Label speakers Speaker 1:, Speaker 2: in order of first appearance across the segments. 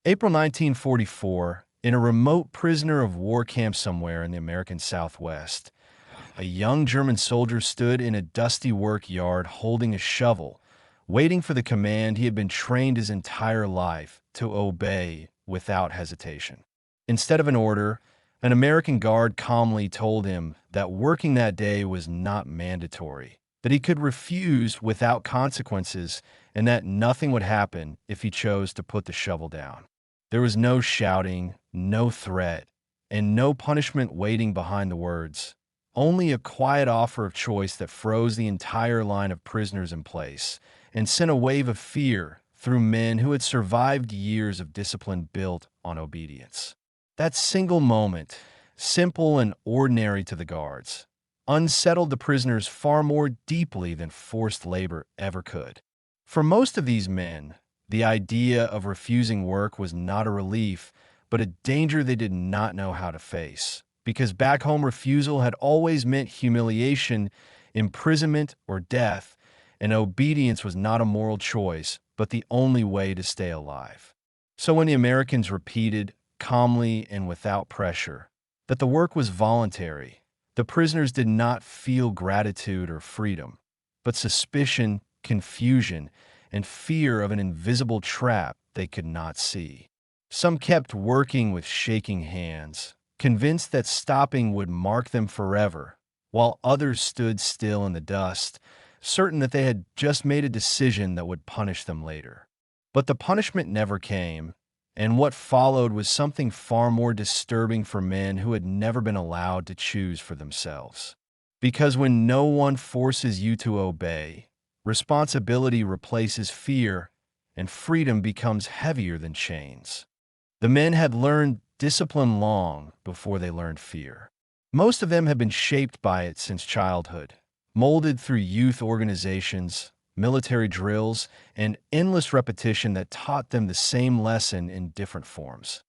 Speaker 1: April 1944, in a remote prisoner of war camp somewhere in the American Southwest, a young German soldier stood in a dusty work yard holding a shovel, waiting for the command he had been trained his entire life to obey without hesitation. Instead of an order, an American guard calmly told him that working that day was not mandatory, that he could refuse without consequences, and that nothing would happen if he chose to put the shovel down. There was no shouting, no threat, and no punishment waiting behind the words. Only a quiet offer of choice that froze the entire line of prisoners in place and sent a wave of fear through men who had survived years of discipline built on obedience. That single moment, simple and ordinary to the guards, unsettled the prisoners far more deeply than forced labor ever could. For most of these men, the idea of refusing work was not a relief, but a danger they did not know how to face, because back home refusal had always meant humiliation, imprisonment, or death, and obedience was not a moral choice, but the only way to stay alive. So when the Americans repeated, calmly and without pressure, that the work was voluntary, the prisoners did not feel gratitude or freedom, but suspicion, confusion, and fear of an invisible trap they could not see. Some kept working with shaking hands, convinced that stopping would mark them forever, while others stood still in the dust, certain that they had just made a decision that would punish them later. But the punishment never came, and what followed was something far more disturbing for men who had never been allowed to choose for themselves. Because when no one forces you to obey, responsibility replaces fear, and freedom becomes heavier than chains. The men had learned discipline long before they learned fear. Most of them had been shaped by it since childhood, molded through youth organizations, military drills, and endless repetition that taught them the same lesson in different forms.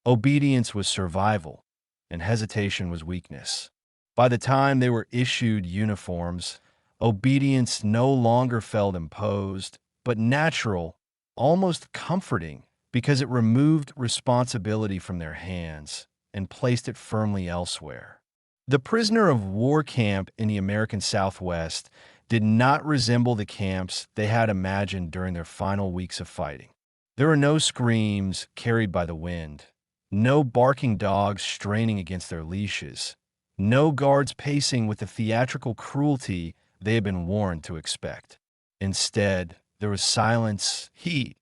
Speaker 1: Obedience was survival, and hesitation was weakness. By the time they were issued uniforms, obedience no longer felt imposed, but natural, almost comforting, because it removed responsibility from their hands and placed it firmly elsewhere. The prisoner of war camp in the American Southwest did not resemble the camps they had imagined during their final weeks of fighting. There were no screams carried by the wind, no barking dogs straining against their leashes, no guards pacing with the theatrical cruelty they had been warned to expect. Instead, there was silence, heat,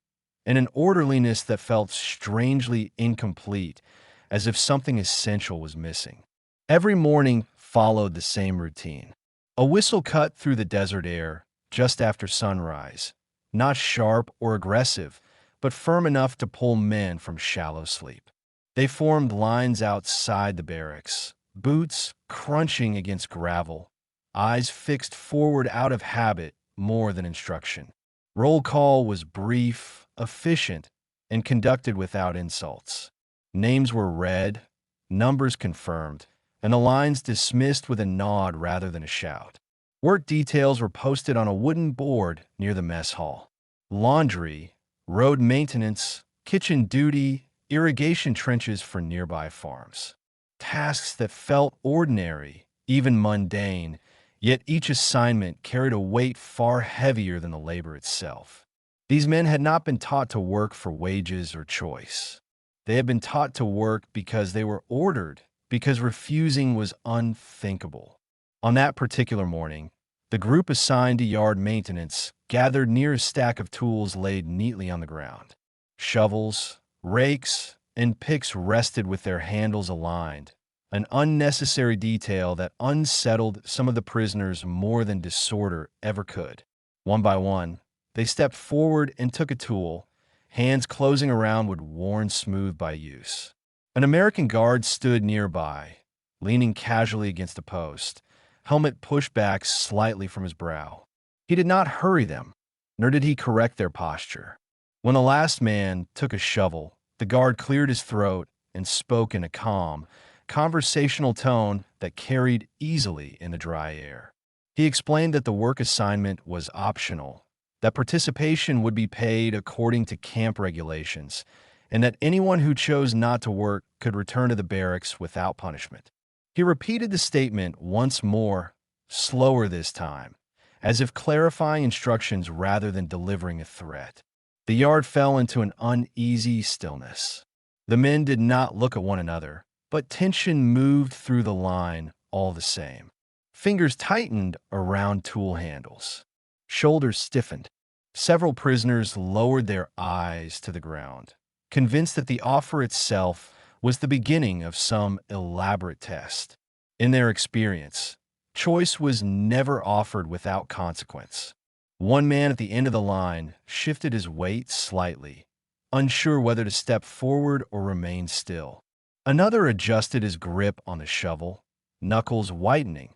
Speaker 1: and an orderliness that felt strangely incomplete, as if something essential was missing. Every morning followed the same routine. A whistle cut through the desert air just after sunrise, not sharp or aggressive, but firm enough to pull men from shallow sleep. They formed lines outside the barracks, boots crunching against gravel, eyes fixed forward out of habit more than instruction. Roll call was brief, efficient, and conducted without insults. Names were read, numbers confirmed, and the lines dismissed with a nod rather than a shout. Work details were posted on a wooden board near the mess hall. Laundry, road maintenance, kitchen duty, irrigation trenches for nearby farms. Tasks that felt ordinary, even mundane, yet each assignment carried a weight far heavier than the labor itself. These men had not been taught to work for wages or choice. They had been taught to work because they were ordered, because refusing was unthinkable. On that particular morning, the group assigned to yard maintenance gathered near a stack of tools laid neatly on the ground. Shovels, rakes, and picks rested with their handles aligned, an unnecessary detail that unsettled some of the prisoners more than disorder ever could. One by one, they stepped forward and took a tool, hands closing around wood worn smooth by use. An American guard stood nearby, leaning casually against a post, helmet pushed back slightly from his brow. He did not hurry them, nor did he correct their posture. When the last man took a shovel, the guard cleared his throat and spoke in a calm, conversational tone that carried easily in the dry air. He explained that the work assignment was optional, that participation would be paid according to camp regulations, and that anyone who chose not to work could return to the barracks without punishment. He repeated the statement once more, slower this time, as if clarifying instructions rather than delivering a threat. The yard fell into an uneasy stillness. The men did not look at one another, but tension moved through the line all the same. Fingers tightened around tool handles. Shoulders stiffened. Several prisoners lowered their eyes to the ground, convinced that the offer itself was the beginning of some elaborate test. In their experience, choice was never offered without consequence. One man at the end of the line shifted his weight slightly, unsure whether to step forward or remain still. Another adjusted his grip on the shovel, knuckles whitening,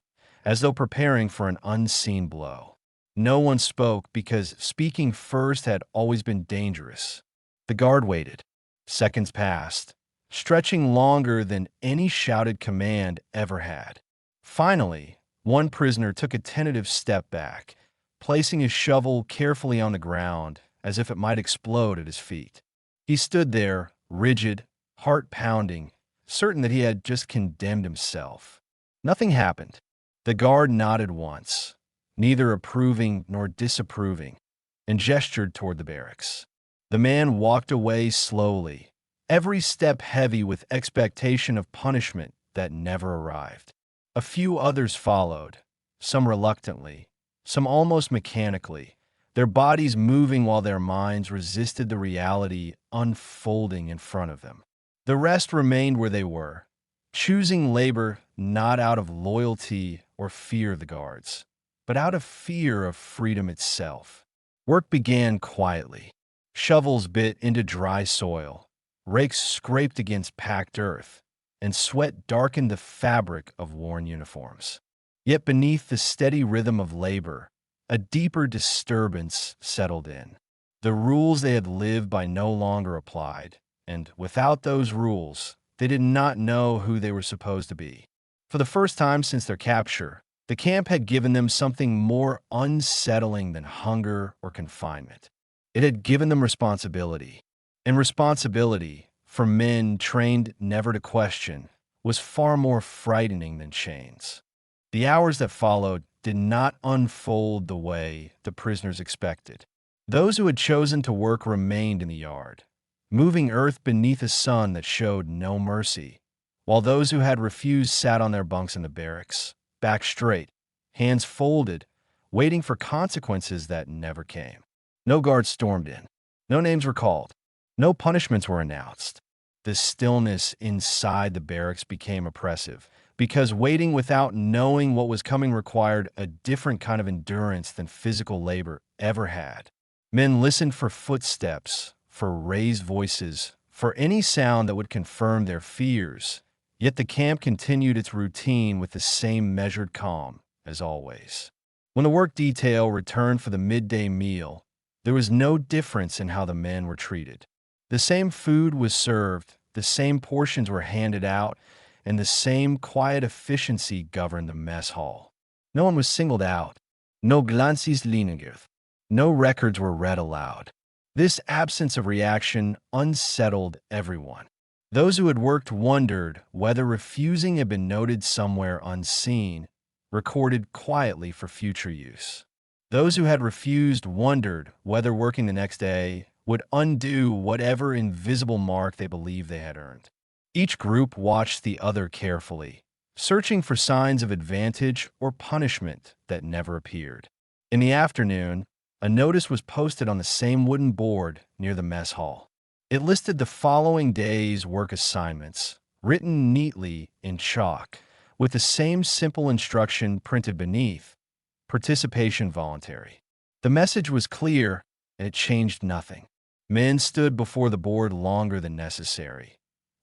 Speaker 1: as though preparing for an unseen blow. No one spoke because speaking first had always been dangerous. The guard waited. Seconds passed, stretching longer than any shouted command ever had. Finally, one prisoner took a tentative step back, placing his shovel carefully on the ground as if it might explode at his feet. He stood there, rigid, heart pounding, certain that he had just condemned himself. Nothing happened. The guard nodded once, neither approving nor disapproving, and gestured toward the barracks. The man walked away slowly, every step heavy with expectation of punishment that never arrived. A few others followed, some reluctantly, some almost mechanically, their bodies moving while their minds resisted the reality unfolding in front of them. The rest remained where they were, choosing labor not out of loyalty or fear of the guards, but out of fear of freedom itself. Work began quietly. Shovels bit into dry soil, rakes scraped against packed earth, and sweat darkened the fabric of worn uniforms. Yet beneath the steady rhythm of labor, a deeper disturbance settled in. The rules they had lived by no longer applied, and without those rules, they did not know who they were supposed to be. For the first time since their capture, the camp had given them something more unsettling than hunger or confinement. It had given them responsibility. And responsibility, for men trained never to question, was far more frightening than chains. The hours that followed did not unfold the way the prisoners expected. Those who had chosen to work remained in the yard, moving earth beneath a sun that showed no mercy, while those who had refused sat on their bunks in the barracks, back straight, hands folded, waiting for consequences that never came. No guards stormed in. No names were called. No punishments were announced. The stillness inside the barracks became oppressive, because waiting without knowing what was coming required a different kind of endurance than physical labor ever had. Men listened for footsteps, for raised voices, for any sound that would confirm their fears, yet the camp continued its routine with the same measured calm as always. When the work detail returned for the midday meal, there was no difference in how the men were treated. The same food was served, the same portions were handed out, and the same quiet efficiency governed the mess hall. No one was singled out. No glances linigert. No records were read aloud. This absence of reaction unsettled everyone. Those who had worked wondered whether refusing had been noted somewhere unseen, recorded quietly for future use. Those who had refused wondered whether working the next day would undo whatever invisible mark they believed they had earned. Each group watched the other carefully, searching for signs of advantage or punishment that never appeared. In the afternoon, a notice was posted on the same wooden board near the mess hall. It listed the following day's work assignments, written neatly in chalk, with the same simple instruction printed beneath: participation voluntary. The message was clear, and it changed nothing. Men stood before the board longer than necessary,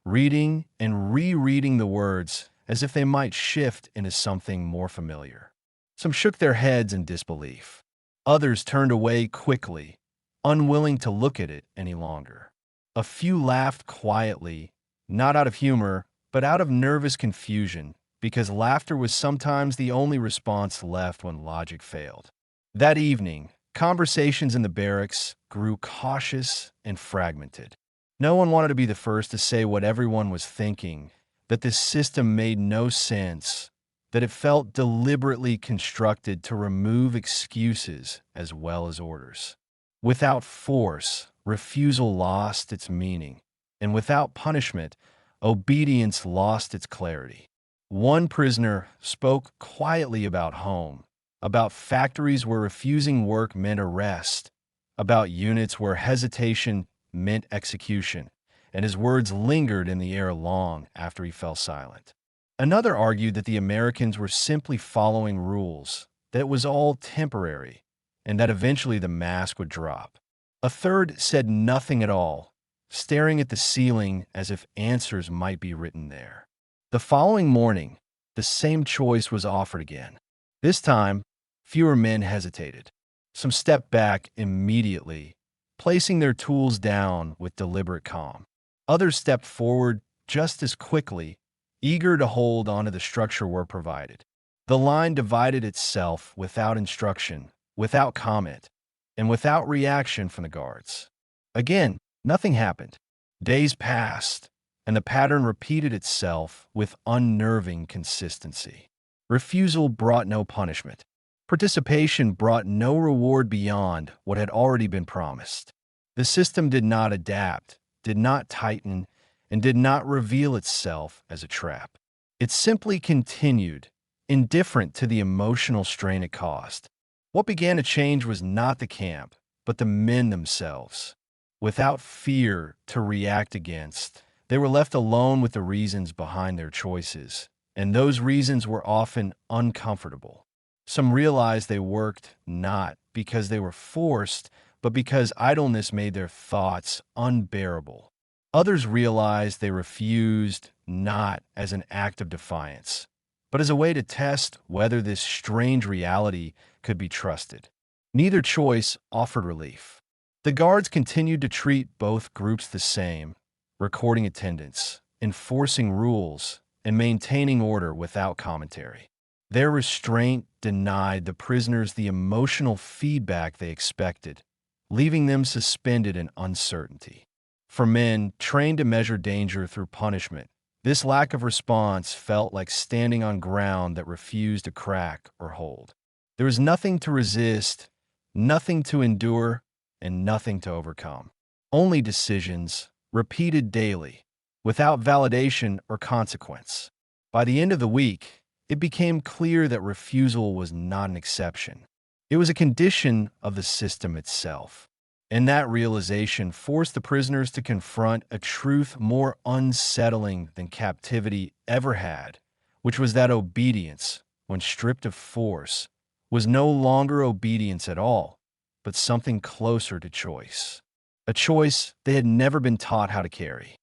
Speaker 1: reading and rereading the words as if they might shift into something more familiar. Some shook their heads in disbelief. Others turned away quickly, unwilling to look at it any longer. A few laughed quietly, not out of humor, but out of nervous confusion, because laughter was sometimes the only response left when logic failed. That evening, conversations in the barracks grew cautious and fragmented. No one wanted to be the first to say what everyone was thinking, that this system made no sense, that it felt deliberately constructed to remove excuses as well as orders. Without force, refusal lost its meaning, and without punishment, obedience lost its clarity. One prisoner spoke quietly about home, about factories where refusing work meant arrest, about units where hesitation meant execution, and his words lingered in the air long after he fell silent. Another argued that the Americans were simply following rules, that it was all temporary, and that eventually the mask would drop. A third said nothing at all, staring at the ceiling as if answers might be written there. The following morning, the same choice was offered again. This time, fewer men hesitated. Some stepped back immediately, placing their tools down with deliberate calm. Others stepped forward just as quickly, eager to hold onto the structure work provided. The line divided itself without instruction, without comment, and without reaction from the guards. Again, nothing happened. Days passed, and the pattern repeated itself with unnerving consistency. Refusal brought no punishment. Participation brought no reward beyond what had already been promised. The system did not adapt, did not tighten, and did not reveal itself as a trap. It simply continued, indifferent to the emotional strain it caused. What began to change was not the camp, but the men themselves. Without fear to react against, they were left alone with the reasons behind their choices, and those reasons were often uncomfortable. Some realized they worked not because they were forced, but because idleness made their thoughts unbearable. Others realized they refused not as an act of defiance, but as a way to test whether this strange reality could be trusted. Neither choice offered relief. The guards continued to treat both groups the same, recording attendance, enforcing rules, and maintaining order without commentary. Their restraint denied the prisoners the emotional feedback they expected, leaving them suspended in uncertainty. For men trained to measure danger through punishment, this lack of response felt like standing on ground that refused to crack or hold. There was nothing to resist, nothing to endure, and nothing to overcome. Only decisions, repeated daily, without validation or consequence. By the end of the week, it became clear that refusal was not an exception. It was a condition of the system itself. And that realization forced the prisoners to confront a truth more unsettling than captivity ever had, which was that obedience, when stripped of force, was no longer obedience at all, but something closer to choice. A choice they had never been taught how to carry.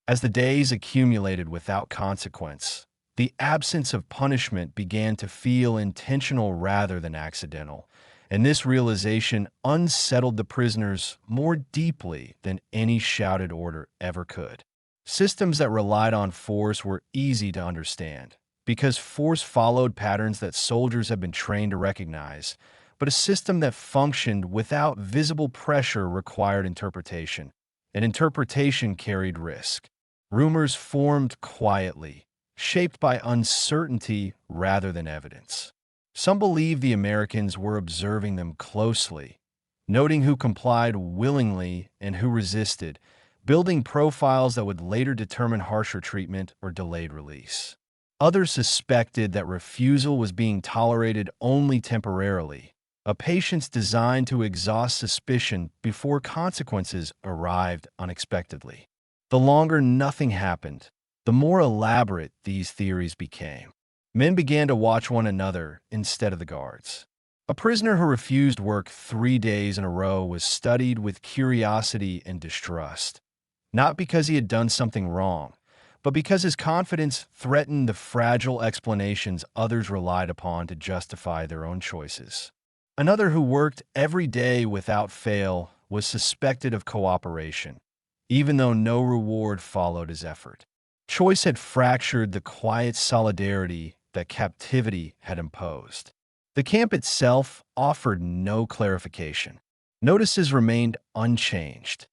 Speaker 1: As the days accumulated without consequence, the absence of punishment began to feel intentional rather than accidental, and this realization unsettled the prisoners more deeply than any shouted order ever could. Systems that relied on force were easy to understand, because force followed patterns that soldiers had been trained to recognize, but a system that functioned without visible pressure required interpretation, and interpretation carried risk. Rumors formed quietly, shaped by uncertainty rather than evidence. Some believed the Americans were observing them closely, noting who complied willingly and who resisted, building profiles that would later determine harsher treatment or delayed release. Others suspected that refusal was being tolerated only temporarily, a patience designed to exhaust suspicion before consequences arrived unexpectedly. The longer nothing happened, the more elaborate these theories became. Men began to watch one another instead of the guards. A prisoner who refused work 3 days in a row was studied with curiosity and distrust, not because he had done something wrong, but because his confidence threatened the fragile explanations others relied upon to justify their own choices. Another who worked every day without fail was suspected of cooperation, even though no reward followed his effort. Choice had fractured the quiet solidarity that captivity had imposed. The camp itself offered no clarification. Notices remained unchanged.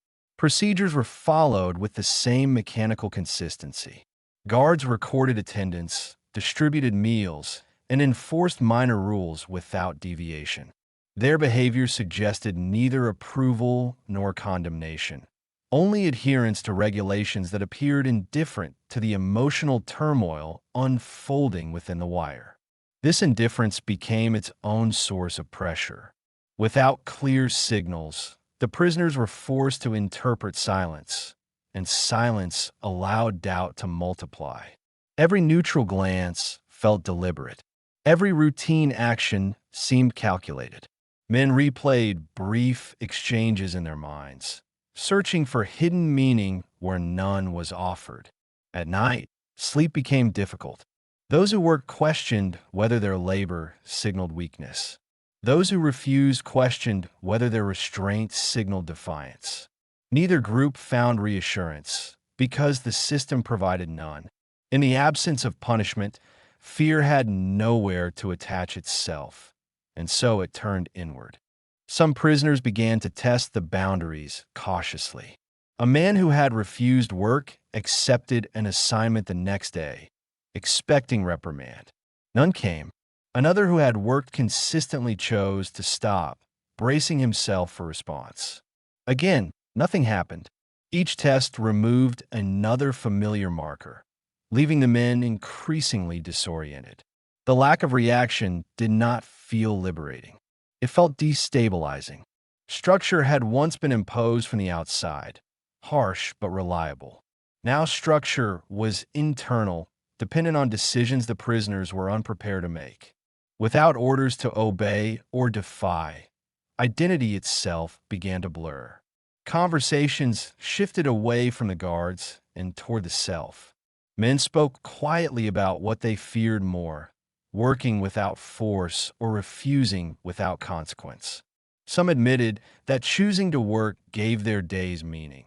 Speaker 1: Procedures were followed with the same mechanical consistency. Guards recorded attendance, distributed meals, and enforced minor rules without deviation. Their behavior suggested neither approval nor condemnation, only adherence to regulations that appeared indifferent to the emotional turmoil unfolding within the wire. This indifference became its own source of pressure. Without clear signals, the prisoners were forced to interpret silence, and silence allowed doubt to multiply. Every neutral glance felt deliberate. Every routine action seemed calculated. Men replayed brief exchanges in their minds, searching for hidden meaning where none was offered. At night, sleep became difficult. Those who worked questioned whether their labor signaled weakness. Those who refused questioned whether their restraint signaled defiance. Neither group found reassurance, because the system provided none. In the absence of punishment, fear had nowhere to attach itself, and so it turned inward. Some prisoners began to test the boundaries cautiously. A man who had refused work accepted an assignment the next day, expecting reprimand. None came. Another who had worked consistently chose to stop, bracing himself for response. Again, nothing happened. Each test removed another familiar marker, leaving the men increasingly disoriented. The lack of reaction did not feel liberating. It felt destabilizing. Structure had once been imposed from the outside, harsh but reliable. Now structure was internal, dependent on decisions the prisoners were unprepared to make. Without orders to obey or defy, identity itself began to blur. Conversations shifted away from the guards and toward the self. Men spoke quietly about what they feared more, working without force or refusing without consequence. Some admitted that choosing to work gave their days meaning,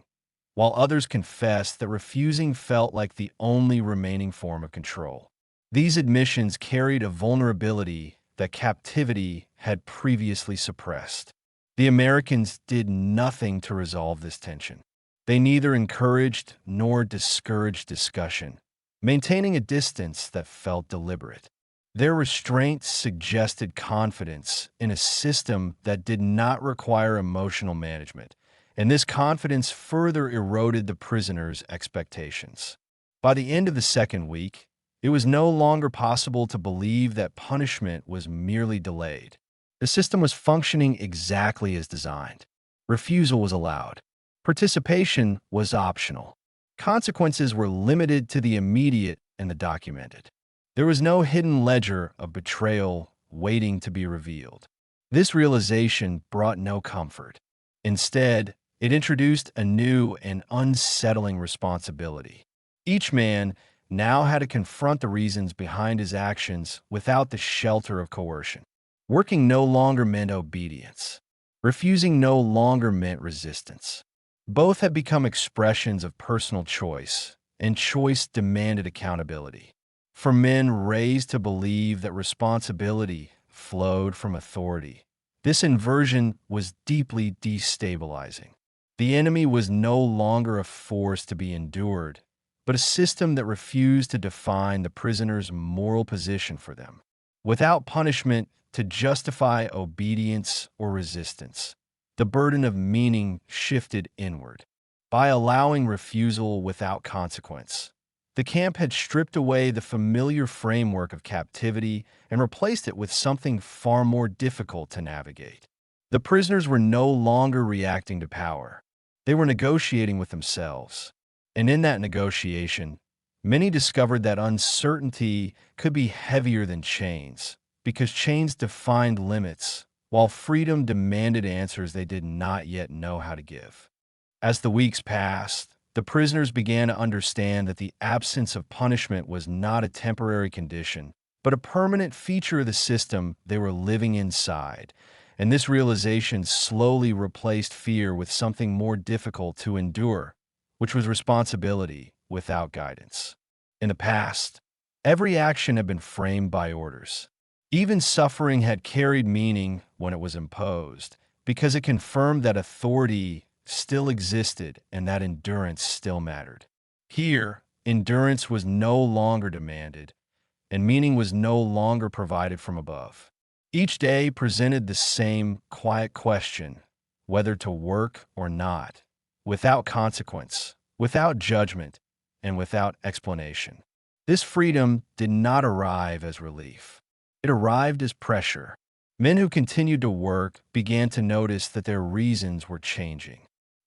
Speaker 1: while others confessed that refusing felt like the only remaining form of control. These admissions carried a vulnerability that captivity had previously suppressed. The Americans did nothing to resolve this tension. They neither encouraged nor discouraged discussion, maintaining a distance that felt deliberate. Their restraint suggested confidence in a system that did not require emotional management, and this confidence further eroded the prisoners' expectations. By the end of the second week, it was no longer possible to believe that punishment was merely delayed. The system was functioning exactly as designed. Refusal was allowed. Participation was optional. Consequences were limited to the immediate and the documented. There was no hidden ledger of betrayal waiting to be revealed. This realization brought no comfort. Instead, it introduced a new and unsettling responsibility. Each man now had to confront the reasons behind his actions without the shelter of coercion. Working no longer meant obedience. Refusing no longer meant resistance. Both had become expressions of personal choice, and choice demanded accountability. For men raised to believe that responsibility flowed from authority, this inversion was deeply destabilizing. The enemy was no longer a force to be endured, but a system that refused to define the prisoner's moral position for them. Without punishment to justify obedience or resistance, the burden of meaning shifted inward. By allowing refusal without consequence, the camp had stripped away the familiar framework of captivity and replaced it with something far more difficult to navigate. The prisoners were no longer reacting to power. They were negotiating with themselves. And in that negotiation, many discovered that uncertainty could be heavier than chains, because chains defined limits, while freedom demanded answers they did not yet know how to give. As the weeks passed, the prisoners began to understand that the absence of punishment was not a temporary condition, but a permanent feature of the system they were living inside, and this realization slowly replaced fear with something more difficult to endure, which was responsibility without guidance. In the past, every action had been framed by orders. Even suffering had carried meaning when it was imposed, because it confirmed that authority still existed and that endurance still mattered. Here, endurance was no longer demanded, and meaning was no longer provided from above. Each day presented the same quiet question, whether to work or not, without consequence, without judgment, and without explanation. This freedom did not arrive as relief. It arrived as pressure. Men who continued to work began to notice that their reasons were changing.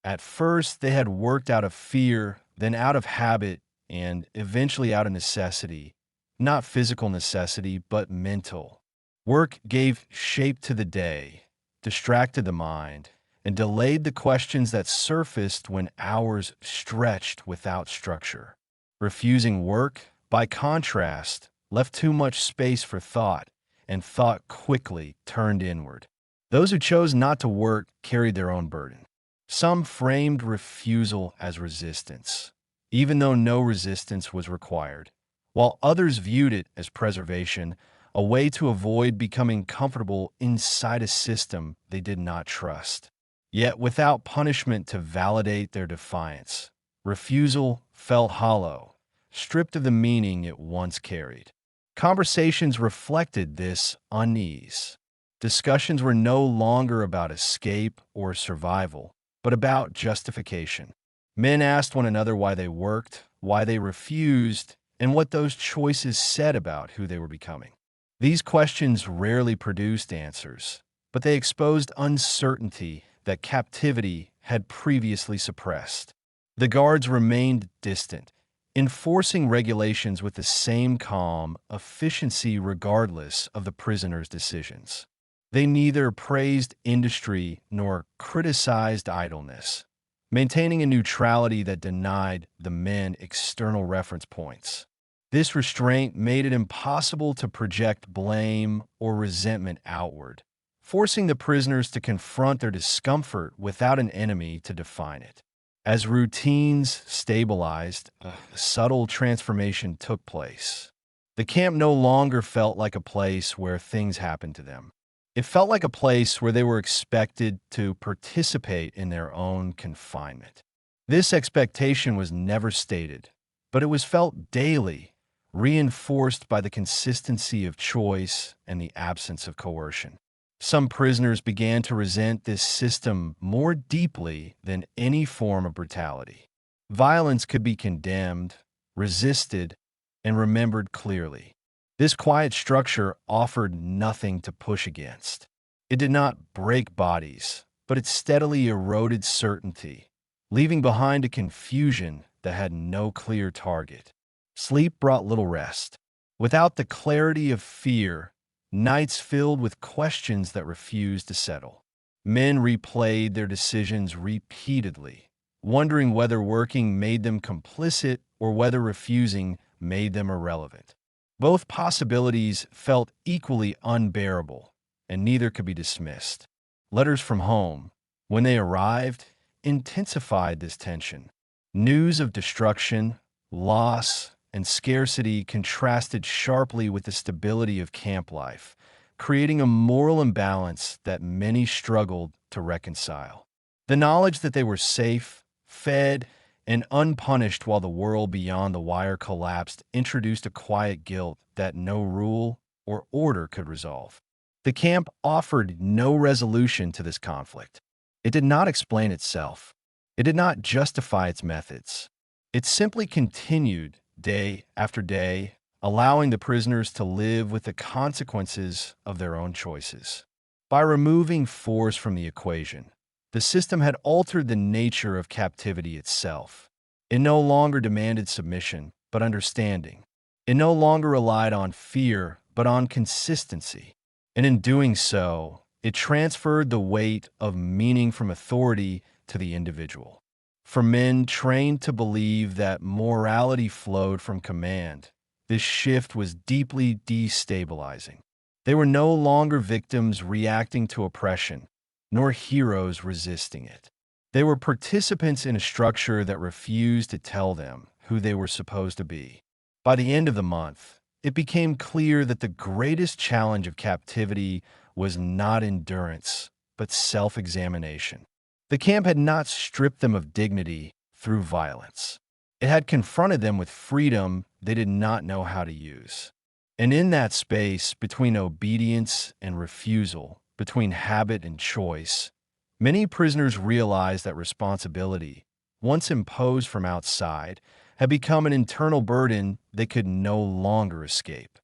Speaker 1: At first, they had worked out of fear, then out of habit, and eventually out of necessity. Not physical necessity, but mental. Work gave shape to the day, distracted the mind, and delayed the questions that surfaced when hours stretched without structure. Refusing work, by contrast, left too much space for thought, and thought quickly turned inward. Those who chose not to work carried their own burden. Some framed refusal as resistance, even though no resistance was required, while others viewed it as preservation, a way to avoid becoming comfortable inside a system they did not trust. Yet without punishment to validate their defiance, refusal felt hollow, stripped of the meaning it once carried. Conversations reflected this unease. Discussions were no longer about escape or survival, but about justification. Men asked one another why they worked, why they refused, and what those choices said about who they were becoming. These questions rarely produced answers, but they exposed uncertainty that captivity had previously suppressed. The guards remained distant, enforcing regulations with the same calm efficiency regardless of the prisoner's decisions. They neither praised industry nor criticized idleness, maintaining a neutrality that denied the men external reference points. This restraint made it impossible to project blame or resentment outward, forcing the prisoners to confront their discomfort without an enemy to define it. As routines stabilized, a subtle transformation took place. The camp no longer felt like a place where things happened to them. It felt like a place where they were expected to participate in their own confinement. This expectation was never stated, but it was felt daily, reinforced by the consistency of choice and the absence of coercion. Some prisoners began to resent this system more deeply than any form of brutality. Violence could be condemned, resisted, and remembered clearly. This quiet structure offered nothing to push against. It did not break bodies, but it steadily eroded certainty, leaving behind a confusion that had no clear target. Sleep brought little rest. Without the clarity of fear, nights filled with questions that refused to settle. Men replayed their decisions repeatedly, wondering whether working made them complicit or whether refusing made them irrelevant. Both possibilities felt equally unbearable, and neither could be dismissed. Letters from home, when they arrived, intensified this tension. News of destruction, loss, and scarcity contrasted sharply with the stability of camp life, creating a moral imbalance that many struggled to reconcile. The knowledge that they were safe, fed, and unpunished while the world beyond the wire collapsed introduced a quiet guilt that no rule or order could resolve. The camp offered no resolution to this conflict. It did not explain itself. It did not justify its methods. It simply continued day after day, allowing the prisoners to live with the consequences of their own choices. By removing force from the equation, the system had altered the nature of captivity itself. It no longer demanded submission, but understanding. It no longer relied on fear, but on consistency. And in doing so, it transferred the weight of meaning from authority to the individual. For men trained to believe that morality flowed from command, this shift was deeply destabilizing. They were no longer victims reacting to oppression, nor heroes resisting it. They were participants in a structure that refused to tell them who they were supposed to be. By the end of the month, it became clear that the greatest challenge of captivity was not endurance, but self-examination. The camp had not stripped them of dignity through violence. It had confronted them with freedom they did not know how to use. And in that space, between obedience and refusal, between habit and choice, many prisoners realized that responsibility, once imposed from outside, had become an internal burden they could no longer escape.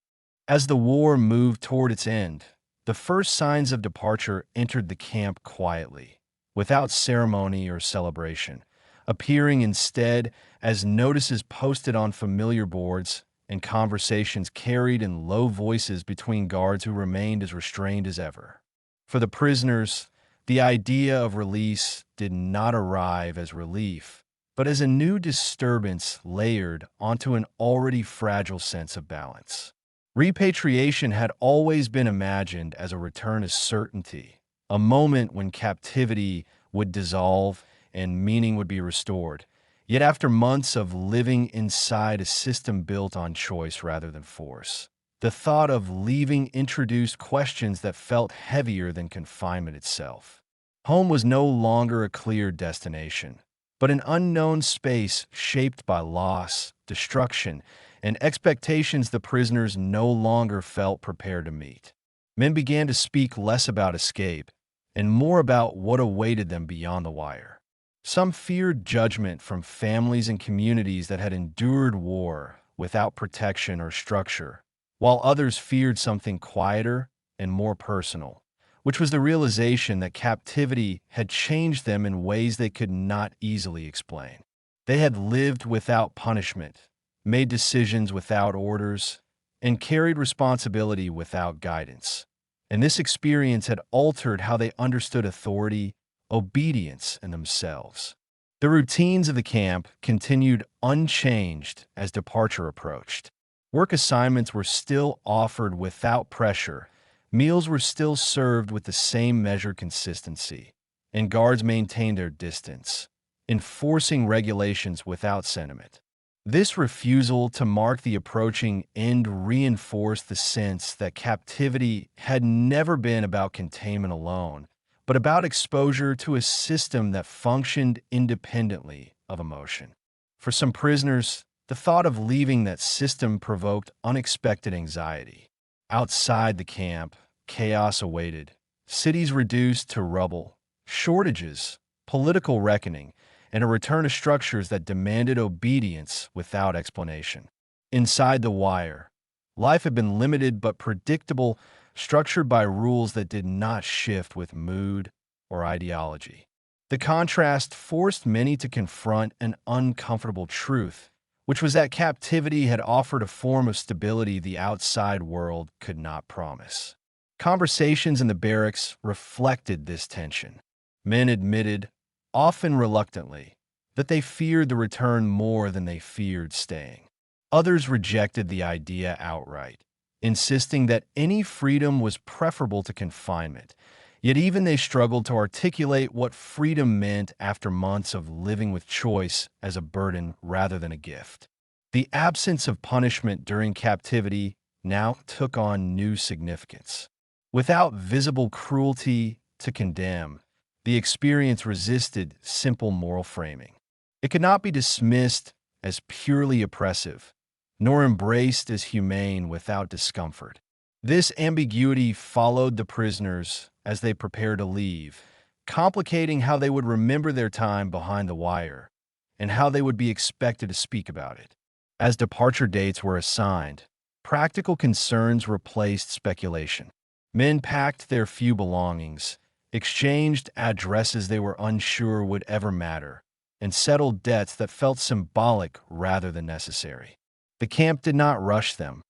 Speaker 1: As the war moved toward its end, the first signs of departure entered the camp quietly, without ceremony or celebration, appearing instead as notices posted on familiar boards and conversations carried in low voices between guards who remained as restrained as ever. For the prisoners, the idea of release did not arrive as relief, but as a new disturbance layered onto an already fragile sense of balance. Repatriation had always been imagined as a return to certainty, a moment when captivity would dissolve and meaning would be restored. Yet after months of living inside a system built on choice rather than force, the thought of leaving introduced questions that felt heavier than confinement itself. Home was no longer a clear destination, but an unknown space shaped by loss, destruction, and expectations the prisoners no longer felt prepared to meet. Men began to speak less about escape and more about what awaited them beyond the wire. Some feared judgment from families and communities that had endured war without protection or structure, while others feared something quieter and more personal, which was the realization that captivity had changed them in ways they could not easily explain. They had lived without punishment, made decisions without orders, and carried responsibility without guidance. And this experience had altered how they understood authority, obedience, and themselves. The routines of the camp continued unchanged as departure approached. Work assignments were still offered without pressure, meals were still served with the same measured consistency, and guards maintained their distance, enforcing regulations without sentiment. This refusal to mark the approaching end reinforced the sense that captivity had never been about containment alone, but about exposure to a system that functioned independently of emotion. For some prisoners, the thought of leaving that system provoked unexpected anxiety. Outside the camp, chaos awaited, cities reduced to rubble, shortages, political reckoning, and a return to structures that demanded obedience without explanation. Inside the wire, life had been limited but predictable, structured by rules that did not shift with mood or ideology. The contrast forced many to confront an uncomfortable truth, which was that captivity had offered a form of stability the outside world could not promise. Conversations in the barracks reflected this tension. Men admitted, often reluctantly, that they feared the return more than they feared staying. Others rejected the idea outright, insisting that any freedom was preferable to confinement, yet even they struggled to articulate what freedom meant after months of living with choice as a burden rather than a gift. The absence of punishment during captivity now took on new significance. Without visible cruelty to condemn, the experience resisted simple moral framing. It could not be dismissed as purely oppressive, nor embraced as humane without discomfort. This ambiguity followed the prisoners as they prepared to leave, complicating how they would remember their time behind the wire and how they would be expected to speak about it. As departure dates were assigned, practical concerns replaced speculation. Men packed their few belongings, exchanged addresses they were unsure would ever matter, and settled debts that felt symbolic rather than necessary. The camp did not rush them,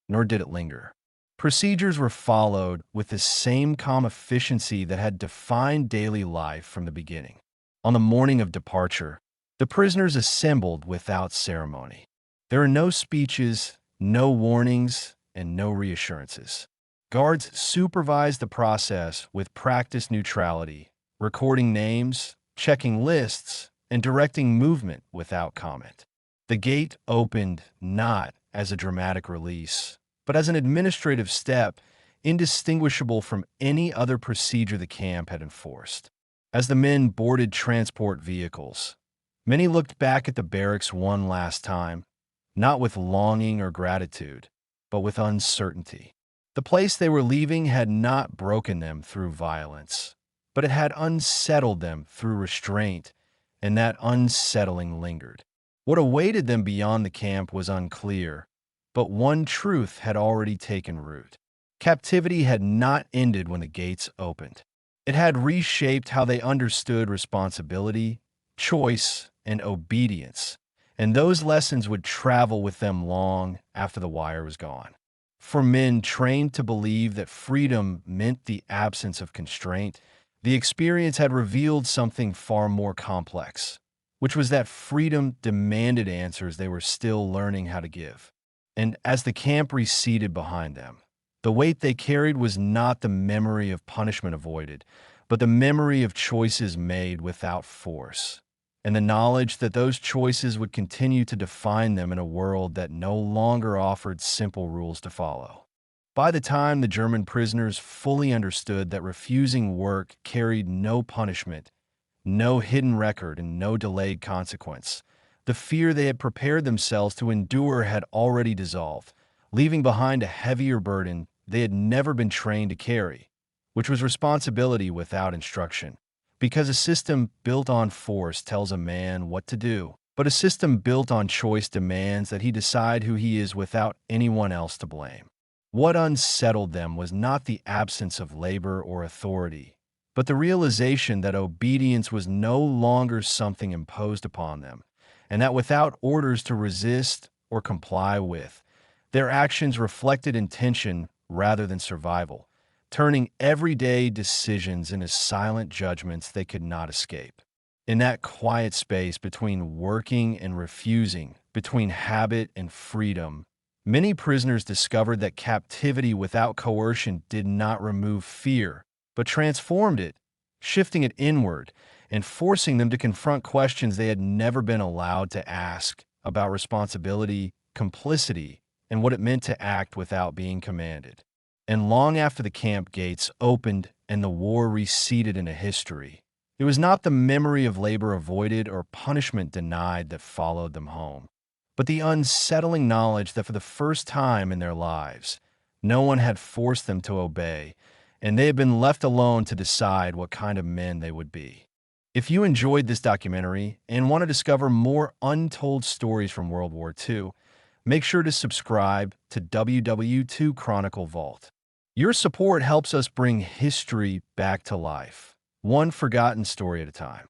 Speaker 1: nor did it linger. Procedures were followed with the same calm efficiency that had defined daily life from the beginning. On the morning of departure, the prisoners assembled without ceremony. There were no speeches, no warnings, and no reassurances. Guards supervised the process with practiced neutrality, recording names, checking lists, and directing movement without comment. The gate opened not as a dramatic release, but as an administrative step indistinguishable from any other procedure the camp had enforced. As the men boarded transport vehicles, many looked back at the barracks one last time, not with longing or gratitude, but with uncertainty. The place they were leaving had not broken them through violence, but it had unsettled them through restraint, and that unsettling lingered. What awaited them beyond the camp was unclear, but one truth had already taken root. Captivity had not ended when the gates opened. It had reshaped how they understood responsibility, choice, and obedience, and those lessons would travel with them long after the wire was gone. For men trained to believe that freedom meant the absence of constraint, the experience had revealed something far more complex, which was that freedom demanded answers they were still learning how to give. And as the camp receded behind them, the weight they carried was not the memory of punishment avoided, but the memory of choices made without force, and the knowledge that those choices would continue to define them in a world that no longer offered simple rules to follow. By the time the German prisoners fully understood that refusing work carried no punishment, no hidden record, and no delayed consequence, the fear they had prepared themselves to endure had already dissolved, leaving behind a heavier burden they had never been trained to carry, which was responsibility without instruction. Because a system built on force tells a man what to do, but a system built on choice demands that he decide who he is without anyone else to blame. What unsettled them was not the absence of labor or authority, but the realization that obedience was no longer something imposed upon them, and that without orders to resist or comply with, their actions reflected intention rather than survival, turning everyday decisions into silent judgments they could not escape. In that quiet space between working and refusing, between habit and freedom, many prisoners discovered that captivity without coercion did not remove fear, but transformed it, shifting it inward and forcing them to confront questions they had never been allowed to ask about responsibility, complicity, and what it meant to act without being commanded. And long after the camp gates opened and the war receded into history, it was not the memory of labor avoided or punishment denied that followed them home, but the unsettling knowledge that for the first time in their lives, no one had forced them to obey, and they had been left alone to decide what kind of men they would be. If you enjoyed this documentary and want to discover more untold stories from World War II, make sure to subscribe to WWII Chronicle Vault. Your support helps us bring history back to life, one forgotten story at a time.